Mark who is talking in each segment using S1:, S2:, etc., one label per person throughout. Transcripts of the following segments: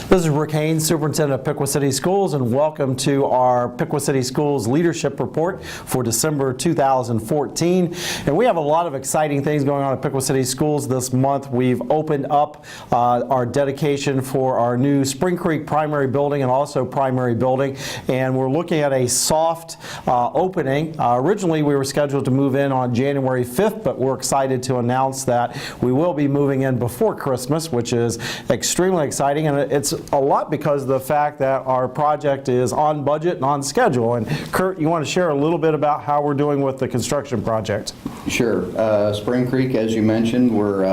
S1: This is Rick Haynes, Superintendent of Piqua City Schools, and welcome to our Piqua City Schools Leadership Report for December 2014. And we have a lot of exciting things going on at Piqua City Schools this month. We've opened up our dedication for our new Spring Creek primary building and also primary building, and we're looking at a soft opening. Originally, we were scheduled to move in on January 5th, but we're excited to announce that we will be moving in before Christmas, which is extremely exciting, and it's a lot because of the fact that our project is on budget and on schedule. And Kurt, you want to share a little bit about how we're doing with the construction project?
S2: Sure. Spring Creek, as you mentioned, we're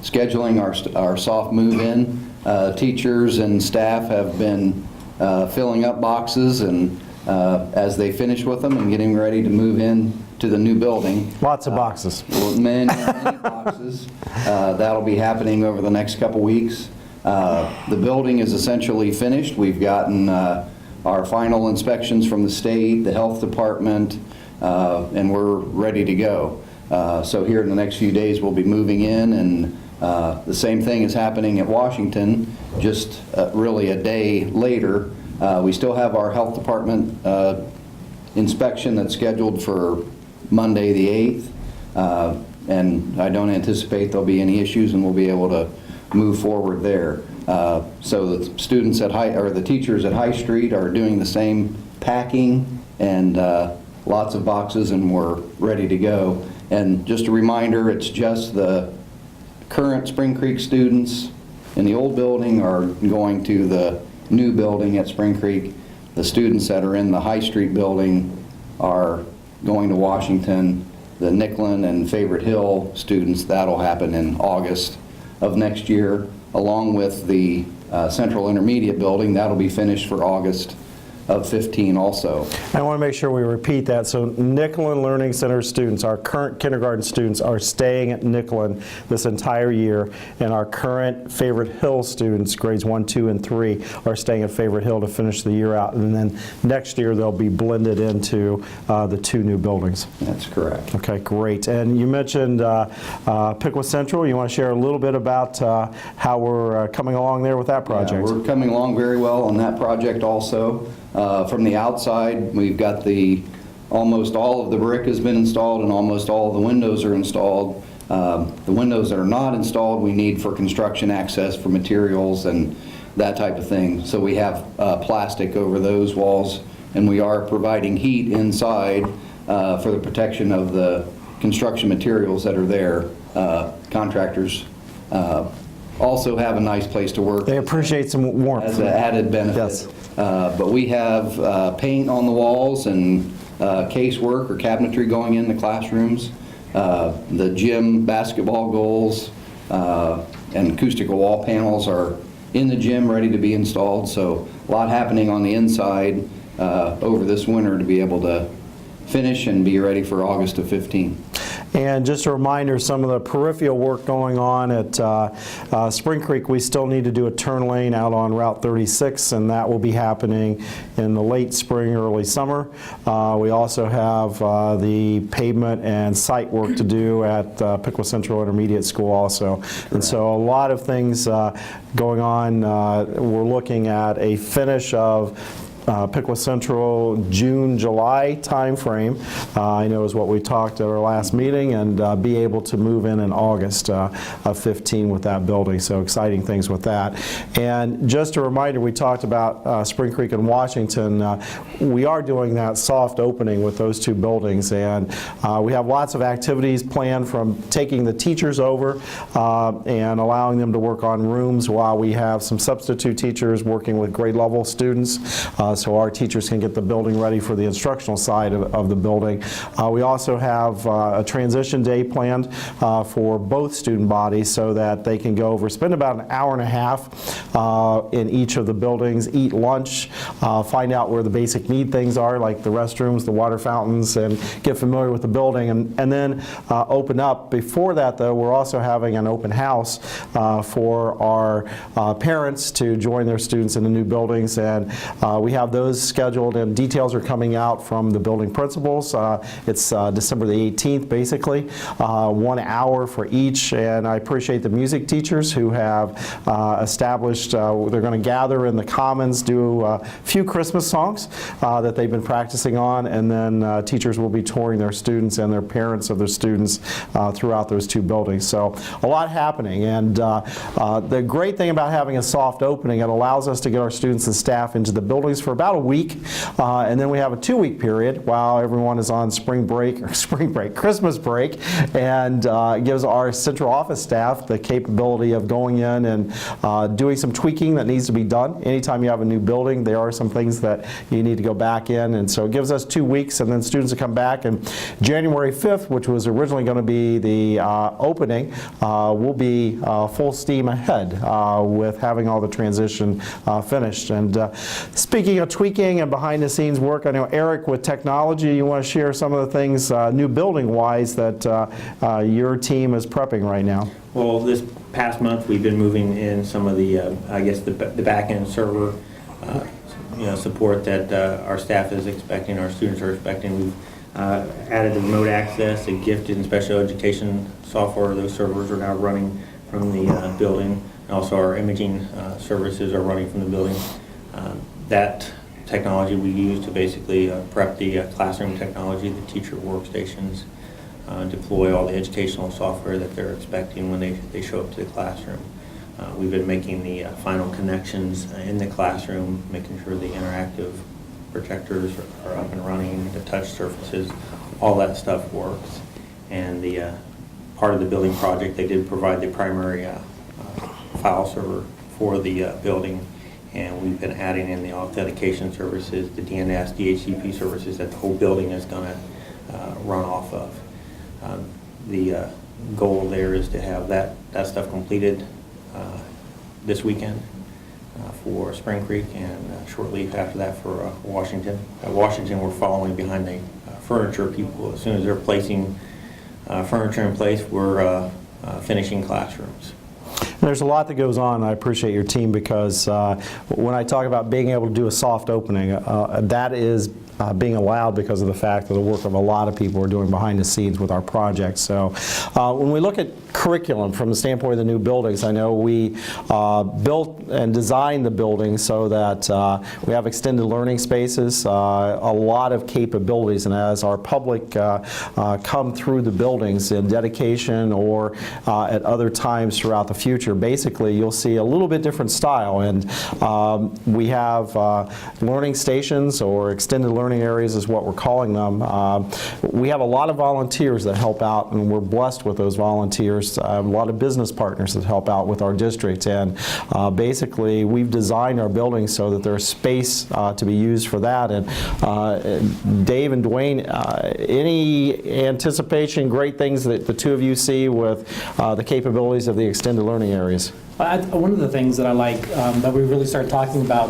S2: scheduling our soft move-in. Teachers and staff have been filling up boxes and as they finish with them and getting ready to move in to the new building.
S1: Lots of boxes.
S2: Many boxes. That'll be happening over the next couple weeks. The building is essentially finished. We've gotten our final inspections from the state, the health department, and we're ready to go. So here in the next few days we'll be moving in, and the same thing is happening at Washington, just really a day later. We still have our health department inspection that's scheduled for Monday the 8th, and I don't anticipate there'll be any issues, and we'll be able to move forward there. So the students at the teachers at High Street are doing the same packing and lots of boxes, and we're ready to go. And just a reminder, it's just the current Spring Creek students in the old building are going to the new building at Spring Creek. The students that are in the High Street building are going to Washington. The Nicklin and Favorite Hill students, that'll happen in August of next year, along with the Central Intermediate building. That'll be finished for August of 15 also.
S1: I want to make sure we repeat that. So Nicklin Learning Center students, our current kindergarten students, are staying at Nicklin this entire year, and our current Favorite Hill students, grades 1, 2, and 3, are staying at Favorite Hill to finish the year out, and then next year they'll be blended into the two new buildings.
S2: That's correct.
S1: Okay, great. And you mentioned Piqua Central. You want to share a little bit about how we're coming along there with that project?
S2: Yeah, we're coming along very well on that project also. From the outside, we've got almost all of the brick has been installed and almost all of the windows are installed. The windows that are not installed we need for construction access for materials and that type of thing. So we have plastic over those walls, and we are providing heat inside for the protection of the construction materials that are there. Contractors also have a nice place to work.
S1: They appreciate some warmth.
S2: As an added benefit.
S1: Yes.
S2: But we have paint on the walls and casework or cabinetry going in the classrooms. The gym basketball goals and acoustical wall panels are in the gym ready to be installed. So a lot happening on the inside over this winter to be able to finish and be ready for August of 15.
S1: And just a reminder, some of the peripheral work going on at Spring Creek, we still need to do a turn lane out on Route 36, and that will be happening in the late spring, early summer. We also have the pavement and site work to do at Piqua Central Intermediate School also. And so a lot of things going on. We're looking at a finish of Piqua Central June, July timeframe, I know is what we talked at our last meeting, and be able to move in August of 15 with that building. So exciting things with that. And just a reminder, we talked about Spring Creek and Washington. We are doing that soft opening with those two buildings, and we have lots of activities planned, from taking the teachers over and allowing them to work on rooms while we have some substitute teachers working with grade level students. So our teachers can get the building ready for the instructional side of the building. We also have a transition day planned for both student bodies so that they can go over, spend about an hour and a half in each of the buildings, eat lunch, find out where the basic need things are, like the restrooms, the water fountains, and get familiar with the building, and then open up. Before that, though, we're also having an open house for our parents to join their students in the new buildings, and we have have those scheduled, and details are coming out from the building principals. It's December the 18th, basically, 1 hour for each, and I appreciate the music teachers who have established, they're going to gather in the Commons, do a few Christmas songs that they've been practicing on, and then teachers will be touring their students and their parents of their students throughout those two buildings. So a lot happening, and the great thing about having a soft opening, it allows us to get our students and staff into the buildings for about a week, and then we have a 2-week period while everyone is on Christmas break, and gives our central office staff the capability of going in and doing some tweaking that needs to be done. Anytime you have a new building, there are some things that you need to go back in, and so it gives us 2 weeks, and then students will come back, and January 5th, which was originally going to be the opening, will be full steam ahead with having all the transition finished. And speaking of tweaking and behind the scenes work, I know Eric, with technology, you want to share some of the things new building wise that your team is prepping right now.
S3: Well, this past month we've been moving in some of the, I guess, the back end server support that our staff is expecting, our students are expecting. We've added the remote access and gifted and special education software. Those servers are now running from the building. And also our imaging services are running from the building. That technology we use to basically prep the classroom technology, the teacher workstations, deploy all the educational software that they're expecting when they show up to the classroom. We've been making the final connections in the classroom, making sure the interactive projectors are up and running, the touch surfaces, all that stuff works. And the part of the building project, they did provide the primary file server for the building, and we've been adding in the authentication services, the DNS, DHCP services that the whole building is going to run off of. The goal there is to have that stuff completed this weekend for Spring Creek, and shortly after that for Washington. Washington, we're following behind the furniture people. As soon as they're placing furniture in place, we're finishing classrooms.
S1: There's a lot that goes on. I appreciate your team, because when I talk about being able to do a soft opening, that is being allowed because of the fact of the work of a lot of people are doing behind the scenes with our projects. So when we look at curriculum from the standpoint of the new buildings, I know we built and designed the building so that we have extended learning spaces, a lot of capabilities, and as our public come through the buildings in dedication or at other times throughout the future, basically you'll see a little bit different style. And we have learning stations, or extended learning areas is what we're calling them. We have a lot of volunteers that help out, and we're blessed with those volunteers. A lot of business partners that help out with our district, and basically we've designed our buildings so that there's space to be used for that. And Dave and Dwayne, any anticipation, great things that the two of you see with the capabilities of the extended learning areas?
S4: One of the things that I like that we really started talking about,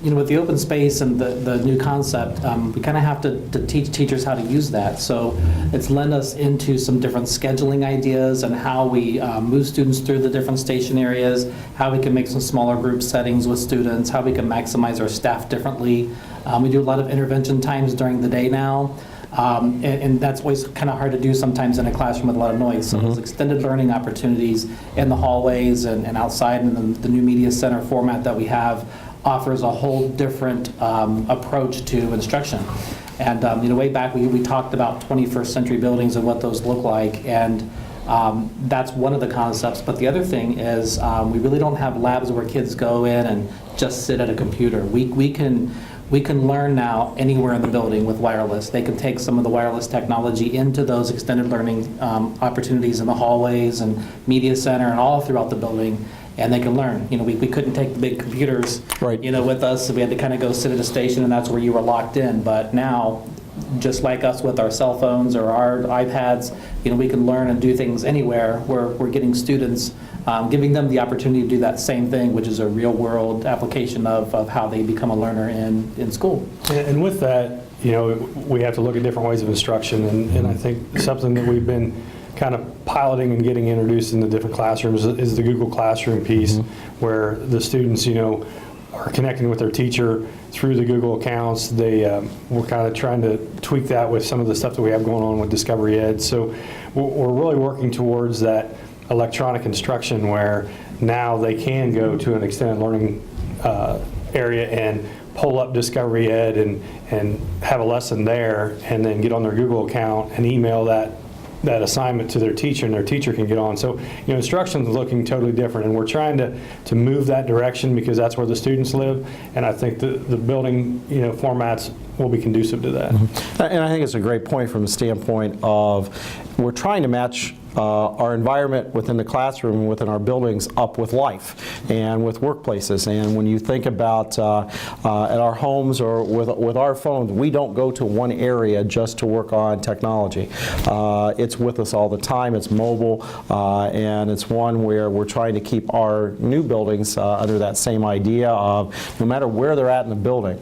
S4: with the open space and the new concept, we kind of have to teach teachers how to use that. So it's led us into some different scheduling ideas and how we move students through the different station areas, how we can make some smaller group settings with students, how we can maximize our staff differently. We do a lot of intervention times during the day now. And that's always kind of hard to do sometimes in a classroom with a lot of noise. So those extended learning opportunities in the hallways and outside, and the new media center format that we have offers a whole different approach to instruction. And way back we talked about 21st century buildings and what those look like, and that's one of the concepts. But the other thing is we really don't have labs where kids go in and just sit at a computer. We can learn now anywhere in the building with wireless. They can take some of the wireless technology into those extended learning opportunities in the hallways and media center and all throughout the building, and they can learn. We couldn't take the big computers,
S1: right,
S4: with us, so we had to kind of go sit at a station, and that's where you were locked in. But now, just like us with our cell phones or our iPads, we can learn and do things anywhere. We're getting students, giving them the opportunity to do that same thing, which is a real-world application of how they become a learner in school.
S5: And with that, we have to look at different ways of instruction, and I think something that we've been kind of piloting and getting introduced in the different classrooms is the Google Classroom piece, where the students, are connecting with their teacher through the Google accounts. We're kind of trying to tweak that with some of the stuff that we have going on with Discovery Ed. So we're really working towards that electronic instruction where now they can go to an extended learning area and pull up Discovery Ed and have a lesson there, and then get on their Google account and email that assignment to their teacher, and their teacher can get on. So, instruction is looking totally different, and we're trying to move that direction because that's where the students live, and I think the building, formats will be conducive to that.
S1: And I think it's a great point from the standpoint of we're trying to match our environment within the classroom, within our buildings, up with life and with workplaces. And when you think about at our homes or with our phones, we don't go to one area just to work on technology. It's with us all the time. It's mobile, and it's one where we're trying to keep our new buildings under that same idea of no matter where they're at in the building,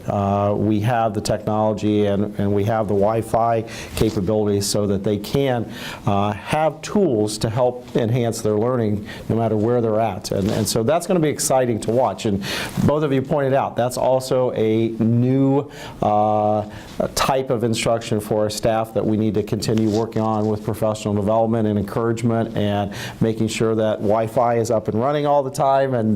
S1: we have the technology and we have the Wi-Fi capabilities so that they can have tools to help enhance their learning no matter where they're at. And so that's going to be exciting to watch. And both of you pointed out that's also a new type of instruction for our staff that we need to continue working on with professional development and encouragement and making sure that Wi-Fi is up and running all the time and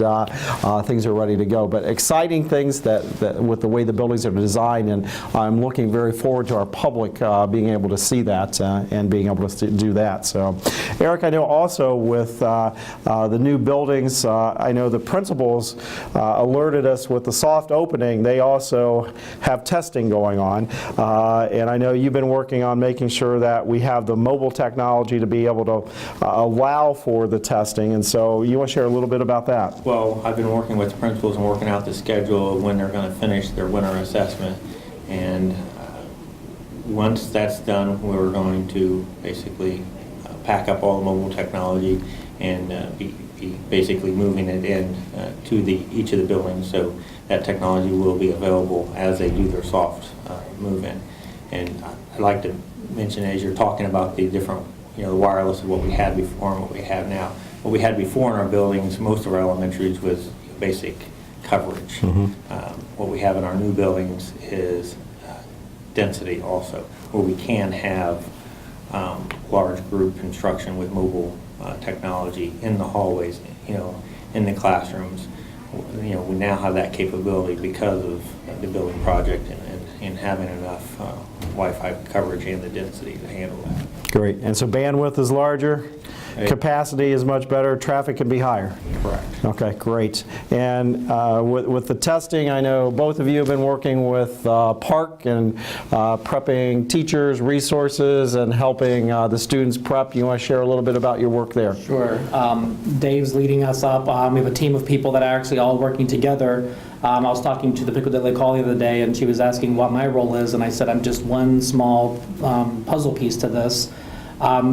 S1: things are ready to go. But exciting things that with the way the buildings are designed, and I'm looking very forward to our public being able to see that and being able to do that. So, Eric, I know also with the new buildings, I know the principals alerted us with the soft opening. They also have testing going on, and I know you've been working on making sure that we have the mobile technology to be able to allow for the testing. And so, you want to share a little bit about that?
S3: Well, I've been working with the principals and working out the schedule of when they're going to finish their winter assessment, and once that's done, we're going to basically pack up all the mobile technology and be basically moving it in to each of the buildings, so that technology will be available as they do their soft move-in. And I'd like to mention, as you're talking about the different, the wireless of what we had before and what we have now. What we had before in our buildings, most of our elementaries, was basic coverage. What we have in our new buildings is density also, where we can have large group instruction with mobile technology in the hallways, in the classrooms. We now have that capability because of the building project and having enough Wi-Fi coverage and the density to handle that.
S1: Great. And so bandwidth is larger, capacity is much better, traffic can be higher.
S3: Correct.
S1: Okay, great. And with the testing, I know both of you have been working with Park and prepping teachers, resources, and helping the students prep. You want to share a little bit about your work there?
S4: Sure. Dave's leading us up. We have a team of people that are actually all working together. I was talking to the Piqua the other day, and she was asking what my role is, and I said I'm just one small puzzle piece to this.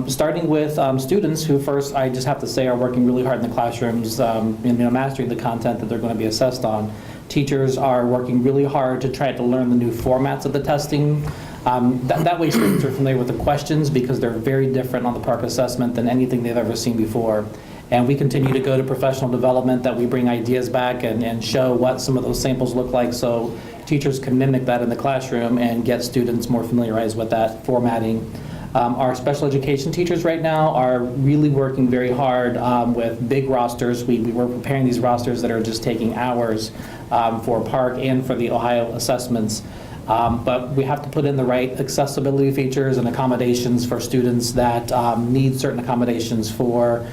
S4: Starting with students who, first, I just have to say, are working really hard in the classrooms, mastering the content that they're going to be assessed on. Teachers are working really hard to try to learn the new formats of the testing. That way students are familiar with the questions because they're very different on the Park assessment than anything they've ever seen before. And we continue to go to professional development, that we bring ideas back and show what some of those samples look like so teachers can mimic that in the classroom and get students more familiarized with that formatting. Our special education teachers right now are really working very hard with big rosters. We're preparing these rosters that are just taking hours for Park and for the Ohio assessments. But we have to put in the right accessibility features and accommodations for students that need certain accommodations for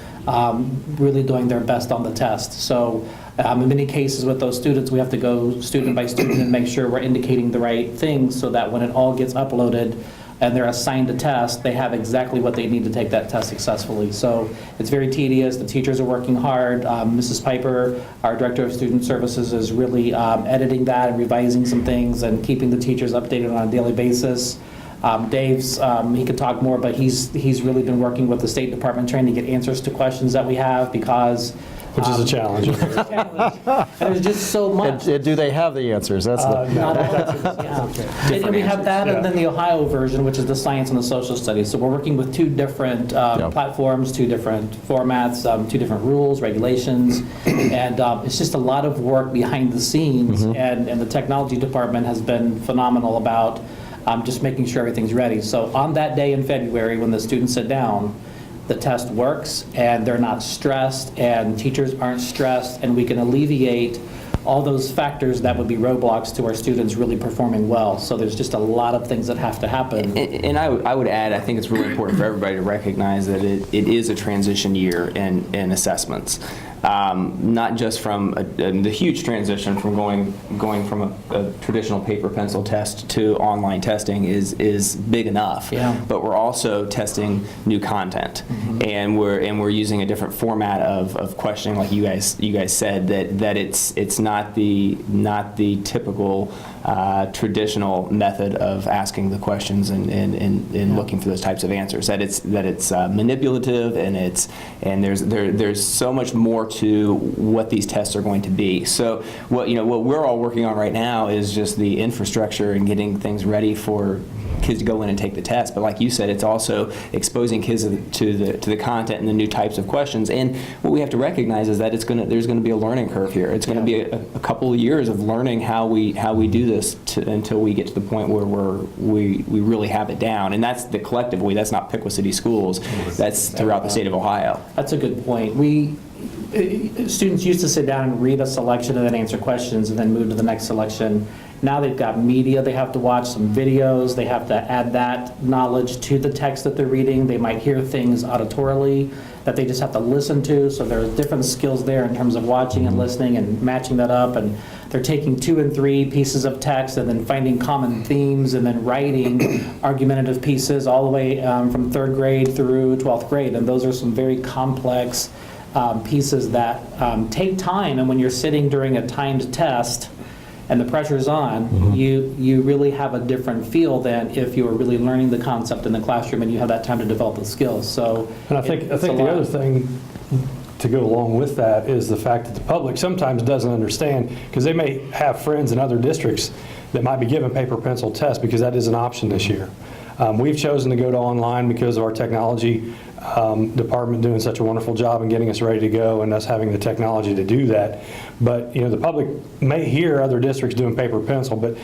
S4: really doing their best on the test. So in many cases with those students, we have to go student by student and make sure we're indicating the right things so that when it all gets uploaded and they're assigned a test, they have exactly what they need to take that test successfully. So it's very tedious. The teachers are working hard. Mrs. Piper, our Director of Student Services, is really editing that and revising some things and keeping the teachers updated on a daily basis. Dave's, he could talk more, but he's really been working with the State Department trying to get answers to questions that we have because
S5: Which is a challenge.
S4: And there's just so much.
S1: And do they have the answers? That's the,
S4: Not all of it, yeah. And we have that, and then the Ohio version, which is the science and the social studies. So we're working with two different platforms, two different formats, two different rules, regulations, and it's just a lot of work behind the scenes, and the technology department has been phenomenal about just making sure everything's ready. So on that day in February, when the students sit down, the test works, and they're not stressed, and teachers aren't stressed, and we can alleviate all those factors that would be roadblocks to our students really performing well. So there's just a lot of things that have to happen.
S6: And I would add, I think it's really important for everybody to recognize that it is a transition year in assessments. Not just from the huge transition from going from a traditional paper pencil test to online testing is big enough.
S4: Yeah.
S6: But we're also testing new content, and we're using a different format of questioning, like you guys said, that it's not the typical traditional method of asking the questions and looking for those types of answers. That it's manipulative, and there's so much more to what these tests are going to be. So what we're all working on right now is just the infrastructure and getting things ready for kids to go in and take the test. But like you said, it's also exposing kids to the content and the new types of questions. And what we have to recognize is that there's going to be a learning curve here. It's going to be a couple of years of learning how we do this until we get to the point where we really have it down. And that's the collective we. That's not Piqua City Schools. That's throughout the state of Ohio.
S4: That's a good point. Students used to sit down and read a selection and then answer questions and then move to the next selection. Now they've got media, they have to watch some videos, they have to add that knowledge to the text that they're reading. They might hear things auditorily that they just have to listen to, so there's different skills there in terms of watching and listening and matching that up, and they're taking 2 and 3 pieces of text and then finding common themes and then writing argumentative pieces all the way from 3rd grade through 12th grade, and those are some very complex pieces that take time, and when you're sitting during a timed test and the pressure's on, you really have a different feel than if you were really learning the concept in the classroom and you have that time to develop the skills. So,
S5: And I think the other thing to go along with that is the fact that the public sometimes doesn't understand, because they may have friends in other districts that might be given paper pencil tests, because that is an option this year. We've chosen to go to online because of our technology department doing such a wonderful job in getting us ready to go and us having the technology to do that. But the public may hear other districts doing paper pencil, but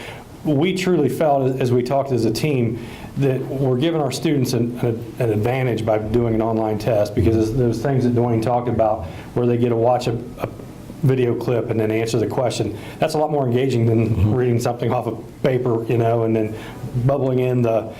S5: we truly felt as we talked as a team that we're giving our students an advantage by doing an online test, because those things that Dwayne talked about where they get to watch a video clip and then answer the question, that's a lot more engaging than reading something off of paper, and then bubbling in the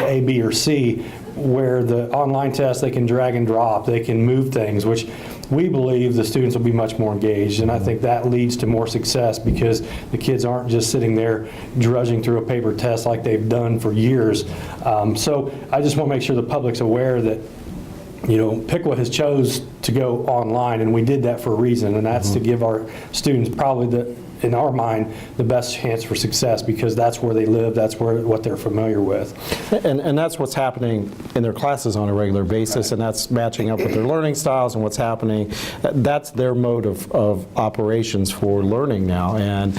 S5: A, B, or C, where the online test they can drag and drop, they can move things, which we believe the students will be much more engaged, and I think that leads to more success, because the kids aren't just sitting there drudging through a paper test like they've done for years. So I just want to make sure the public's aware that Piqua has chose to go online, and we did that for a reason, and that's to give our students probably in our mind, the best chance for success, because that's where they live, that's what they're familiar with.
S1: and that's what's happening in their classes on a regular basis, and that's matching up with their learning styles and what's happening. That's their mode of operations for learning now, and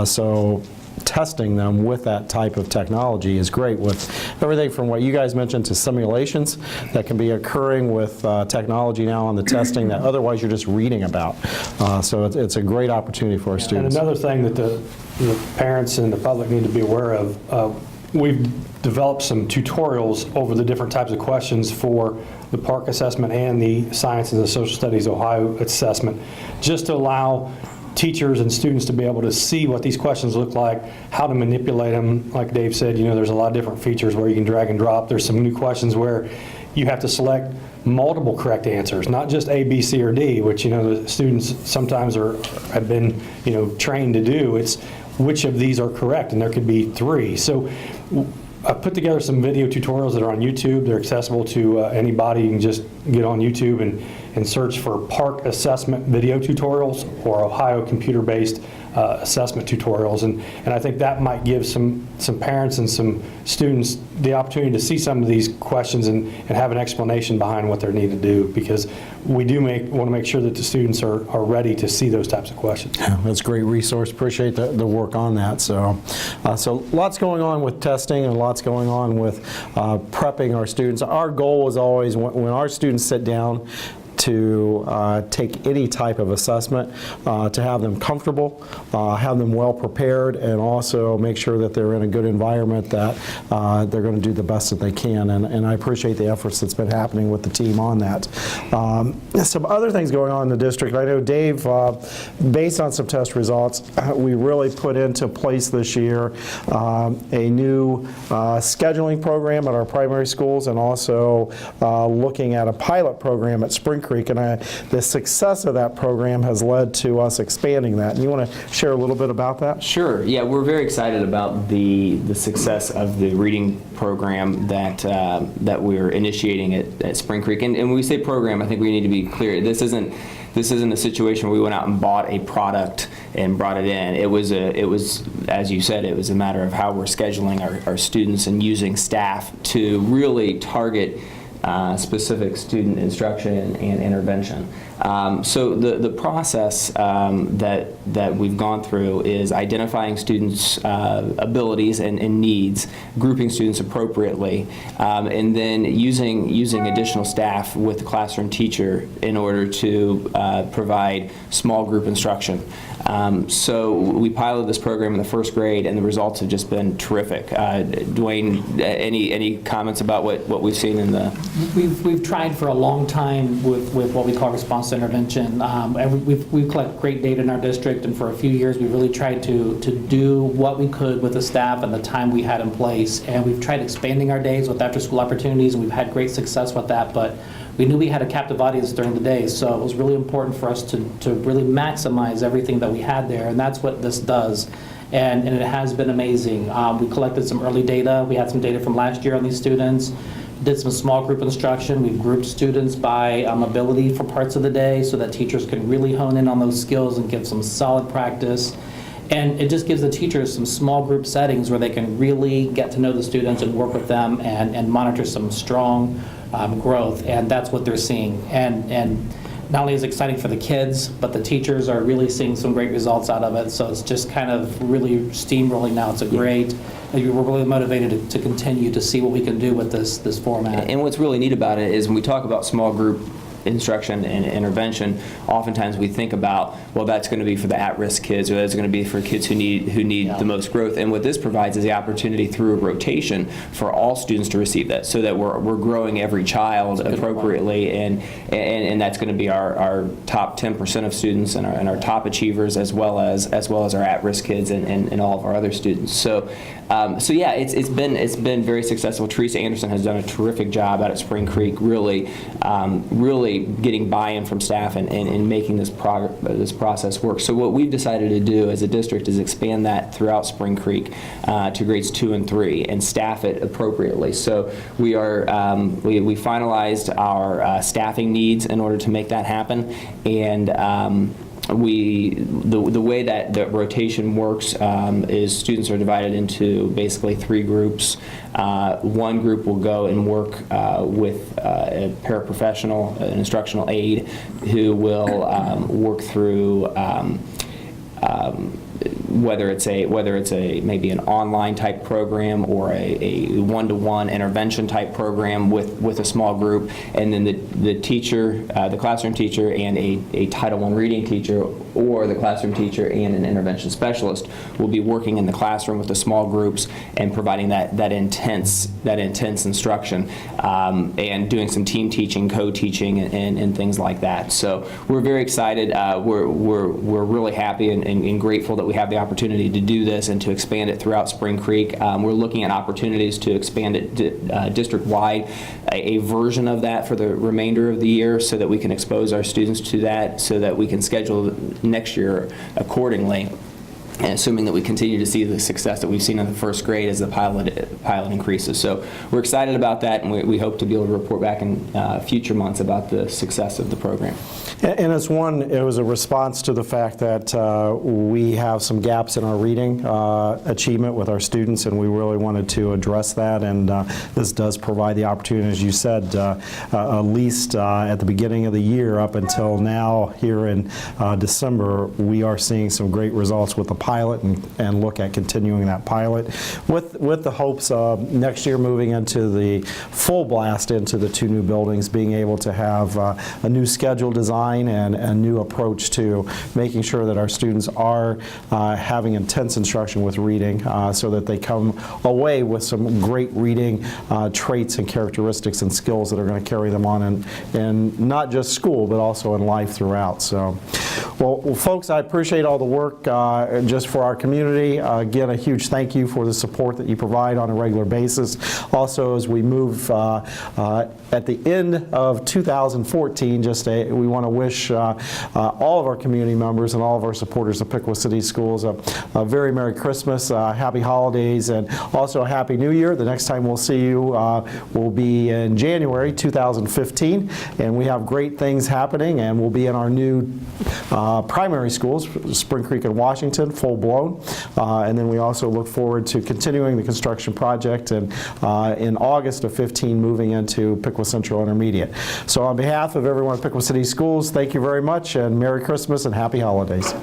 S1: so testing them with that type of technology is great, with everything from what you guys mentioned to simulations that can be occurring with technology now on the testing that otherwise you're just reading about. So it's a great opportunity for our students.
S5: And another thing that the parents and the public need to be aware of, we've developed some tutorials over the different types of questions for the PARC assessment and the Science and the Social Studies Ohio assessment, just to allow teachers and students to be able to see what these questions look like, how to manipulate them. Like Dave said, there's a lot of different features where you can drag and drop. There's some new questions where you have to select multiple correct answers, not just A, B, C, or D, which the students sometimes have been trained to do. It's which of these are correct, and there could be 3. So I put together some video tutorials that are on YouTube. They're accessible to anybody. You can just get on YouTube and and search for Park Assessment Video Tutorials or Ohio Computer-Based Assessment Tutorials. And I think that might give some parents and some students the opportunity to see some of these questions and have an explanation behind what they need to do, because we do want to make sure that the students are ready to see those types of questions.
S1: Yeah, that's a great resource. Appreciate the work on that. So lots going on with testing and lots going on with prepping our students. Our goal is always when our students sit down to take any type of assessment, to have them comfortable, have them well prepared, and also make sure that they're in a good environment that they're going to do the best that they can. And I appreciate the efforts that's been happening with the team on that. Some other things going on in the district. I know, Dave, based on some test results, we really put into place this year a new scheduling program at our primary schools, and also looking at a pilot program at Spring Creek, and the success of that program has led to us expanding that. And you want to share a little bit about that?
S6: Sure. Yeah, we're very excited about the success of the reading program that we're initiating at Spring Creek. And when we say program, I think we need to be clear. This isn't a situation where we went out and bought a product and brought it in. It was, as you said, it was a matter of how we're scheduling our students and using staff to really target specific student instruction and intervention. So the process that we've gone through is identifying students' abilities and needs, grouping students appropriately, and then using additional staff with the classroom teacher in order to provide small group instruction. So we piloted this program in the first grade, and the results have just been terrific. Dwayne, any comments about what we've seen in the?
S4: We've tried for a long time with what we call response to intervention. And we've collected great data in our district, and for a few years we've really tried to do what we could with the staff and the time we had in place. And we've tried expanding our days with after-school opportunities, and we've had great success with that. But we knew we had a captive audience during the day, so it was really important for us to really maximize everything that we had there, and that's what this does. And it has been amazing. We collected some early data. We had some data from last year on these students. Did some small group instruction. We've grouped students by ability for parts of the day so that teachers can really hone in on those skills and give some solid practice. And it just gives the teachers some small group settings where they can really get to know the students and work with them and monitor some strong growth, and that's what they're seeing. And not only is it exciting for the kids, but the teachers are really seeing some great results out of it. So it's just kind of really steamrolling now. It's a great, we're really motivated to continue to see what we can do with this format.
S6: And what's really neat about it is when we talk about small group instruction and intervention, oftentimes we think about, well, that's going to be for the at-risk kids, or that's going to be for kids who need the most growth. And what this provides is the opportunity through a rotation for all students to receive that, so that we're growing every child appropriately, and that's going to be our top 10% of students and our top achievers, as well as our at-risk kids and all of our other students. So yeah, it's been very successful. Teresa Anderson has done a terrific job out at Spring Creek, really getting buy-in from staff and making this process work. So what we've decided to do as a district is expand that throughout Spring Creek to grades 2 and 3 and staff it appropriately. So we finalized our staffing needs in order to make that happen, and the way that the rotation works is students are divided into basically 3 groups. One group will go and work with a paraprofessional, an instructional aide, who will work through whether it's a maybe an online type program or a one-to-one intervention type program with a small group, and then the teacher, the classroom teacher, and a Title I reading teacher, or the classroom teacher and an intervention specialist will be working in the classroom with the small groups and providing that intense instruction, and doing some team teaching, co-teaching, and things like that. So we're very excited. We're really happy and grateful that we have the opportunity to do this and to expand it throughout Spring Creek. We're looking at opportunities to expand it district-wide, a version of that for the remainder of the year, so that we can expose our students to that, so that we can schedule next year accordingly. and assuming that we continue to see the success that we've seen in the first grade as the pilot increases. So we're excited about that, and we hope to be able to report back in future months about the success of the program.
S1: And it was a response to the fact that we have some gaps in our reading achievement with our students, and we really wanted to address that. And this does provide the opportunity, as you said, at least at the beginning of the year up until now here in December, we are seeing some great results with the pilot and look at continuing that pilot with the hopes of next year moving into the full blast into the 2 new buildings, being able to have a new schedule design and a new approach to making sure that our students are having intense instruction with reading so that they come away with some great reading traits and characteristics and skills that are going to carry them on in not just school but also in life throughout. So, well, folks, I appreciate all the work just for our community. Again, a huge thank you for the support that you provide on a regular basis. Also, as we move at the end of 2014, we want to wish all of our community members and all of our supporters of Piqua City Schools a very Merry Christmas, Happy Holidays, and also a Happy New Year. The next time we'll see you will be in January 2015, and we have great things happening, and we'll be in our new primary schools, Spring Creek and Washington, full blown, and then we also look forward to continuing the construction project and in August of 15 moving into Piqua Central Intermediate. So on behalf of everyone at Piqua City Schools, thank you very much, and Merry Christmas and Happy Holidays.